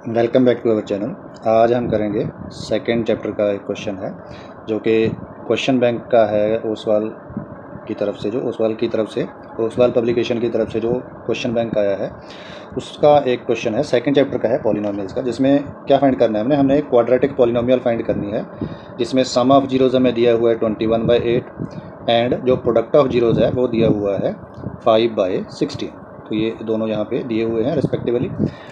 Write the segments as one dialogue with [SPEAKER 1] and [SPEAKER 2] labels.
[SPEAKER 1] Welcome back to our channel. आज हम करेंगे सेकंड चैप्टर का एक क्वेश्चन है जो कि क्वेश्चन बैंक का है। ओसवाल की तरफ से ओसवाल पब्लिकेशन की तरफ से जो क्वेश्चन बैंक आया है उसका एक क्वेश्चन है। सेकंड चैप्टर का है पॉलिनोमियल्स का, जिसमें क्या फाइंड करना है हमने एक क्वाड्रेटिक पॉलिनोमियल फाइंड करनी है जिसमें सम ऑफ जीरोज़ हमें दिया हुआ है 21/8 एंड जो प्रोडक्ट ऑफ जीरोज़ है वो दिया हुआ है 5/16। तो ये दोनों यहाँ पे दिए हुए हैं रिस्पेक्टिवली।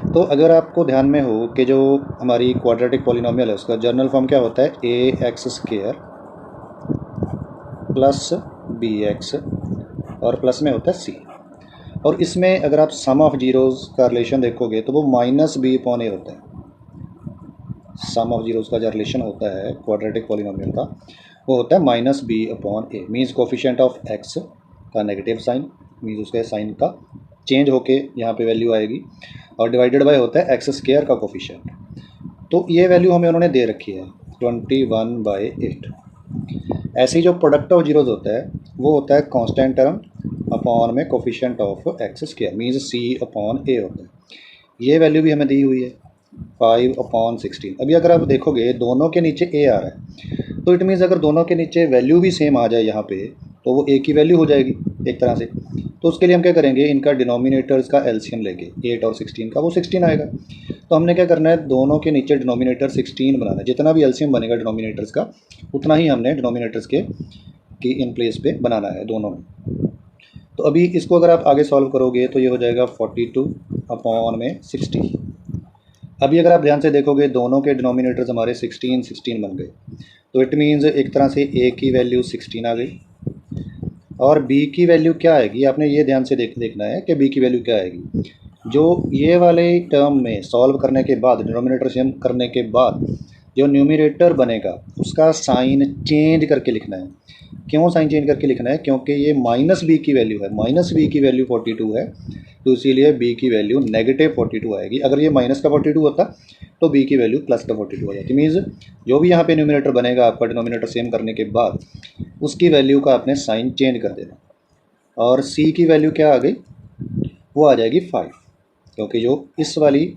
[SPEAKER 1] तो अगर आपको ध्यान में हो कि जो हमारी क्वाड्रेटिक पॉलिनोमियल है उसका जर्नल फॉर्म क्या होता है, ax² प्लस bx और प्लस में होता है c। और इसमें अगर आप सम ऑफ जीरोज़ का रिलेशन देखोगे तो वो -b/a होता है। सम ऑफ जीरोज़ का जो रिलेशन होता है क्वाड्रेटिक पॉलिनोमियल का वो होता है -b/a। Means coefficient of x का नेगेटिव साइन, मीन्स उसके साइन का चेंज होके यहाँ पे वैल्यू आएगी, और डिवाइडेड बाय होता है x² का कोफिशिएंट। तो ये वैल्यू हमें उन्होंने दे रखी है 21/8। ऐसे ही जो प्रोडक्ट ऑफ जीरोज़ होता है वो होता है कांस्टेंट टर्म अपॉन में coefficient of x², means c/a होता है। ये वैल्यू भी हमें दी हुई है 5/16। अभी अगर आप देखोगे दोनों के नीचे a आ रहा है तो इट मीन्स अगर दोनों के नीचे वैल्यू भी सेम आ जाए यहाँ पे तो वो a की वैल्यू हो जाएगी एक तरह से। तो उसके लिए हम क्या करेंगे, इनका डिनोमिनेटर्स का एलसीएम लेके 8 और 16 का वो 16 आएगा। तो हमने क्या करना है, दोनों के नीचे डिनोमिनेटर 16 बनाना है। जितना भी एलसीएम बनेगा डिनोमिनेटर्स का उतना ही हमने डिनोमिनेटर्स की इन प्लेस पे बनाना है दोनों में। तो अभी इसको अगर आप आगे सॉल्व करोगे तो ये हो जाएगा 42/60। अभी अगर आप ध्यान से देखोगे दोनों के डिनोमिनेटर्स हमारे 16 बन गए। तो इट मीन्स एक तरह से a की वैल्यू 16 आ गई और b की वैल्यू क्या आएगी, आपने ये ध्यान से देखना है कि b की वैल्यू क्या आएगी। जो ये वाले टर्म में सॉल्व करने के बाद, डिनोमिनेटर सेम करने के बाद जो न्यूमरेटर बनेगा उसका साइन चेंज करके लिखना है। क्यों साइन चेंज करके लिखना है, क्योंकि ये -b की वैल्यू है, -b की वैल्यू 42 है, तो इसीलिए b की वैल्यू -42 आएगी। अगर ये माइनस का 42 होता तो b की वैल्यू प्लस का 42 हो जाती। मीन्स जो भी यहाँ पे न्यूमरेटर बनेगा आपका डिनोमिनेटर सेम करने के बाद उसकी वैल्यू का आपने साइन चेंज कर देना। और c की वैल्यू क्या आ गई, वो आ जाएगी 5, क्योंकि जो इस वाली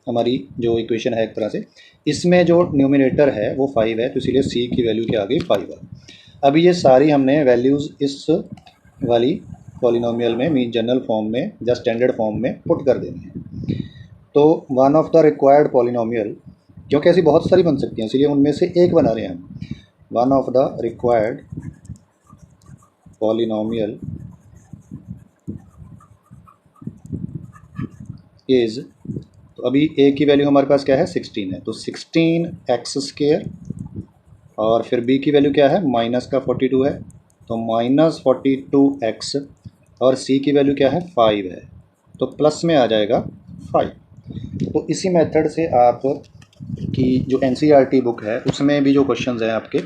[SPEAKER 1] हमारी जो इक्वेशन है एक तरह से इसमें जो न्यूमरेटर है वो 5 है, तो इसीलिए c की वैल्यू क्या आ गई 5 है। अभी ये सारी हमने वैल्यूज़ इस वाली पॉलिनोमियल में मीन जनरल फॉर्म में या स्टैंडर्ड फॉर्म में पुट कर देनी है। तो one of the required polynomial, क्योंकि ऐसी बहुत सारी बन सकती हैं इसलिए उनमें से एक बना रहे हैं हम। One of the required polynomial is, तो अभी a की वैल्यू हमारे पास क्या है 16 है, तो 16x² और फिर b की वैल्यू क्या है -42 है, तो -42x और c की वैल्यू क्या है 5 है, तो प्लस में आ जाएगा 5। तो इसी मेथड से आप की जो NCERT बुक है उसमें भी जो क्वेश्चंस हैं आपके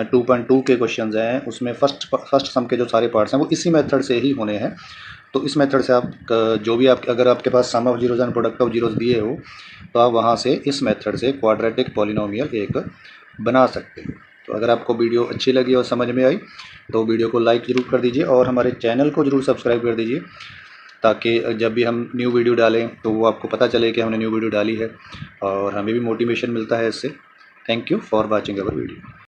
[SPEAKER 1] 2.2 के क्वेश्चंस हैं, उसमें फर्स्ट सम के जो सारे पार्ट्स हैं वो इसी मेथड से ही होने हैं। तो इस मेथड से आप जो भी आप अगर आपके पास some of zeros and product of zeros दिए हो तो आप वहाँ से इस मेथड से क्वाड्रेटिक पॉलिनोमियल एक बना सकते हो। तो अगर आपको वीडियो अच्छी लगी और समझ में आई तो वीडियो को लाइक ज़रूर कर दीजिए और हमारे चैनल को ज़रूर सब्सक्राइब कर दीजिए, ताकि जब भी हम न्यू वीडियो डालें तो वो आपको पता चले कि हमने न्यू वीडियो डाली है और हमें भी मोटिवेशन मिलता है इससे। Thank you for watching our video.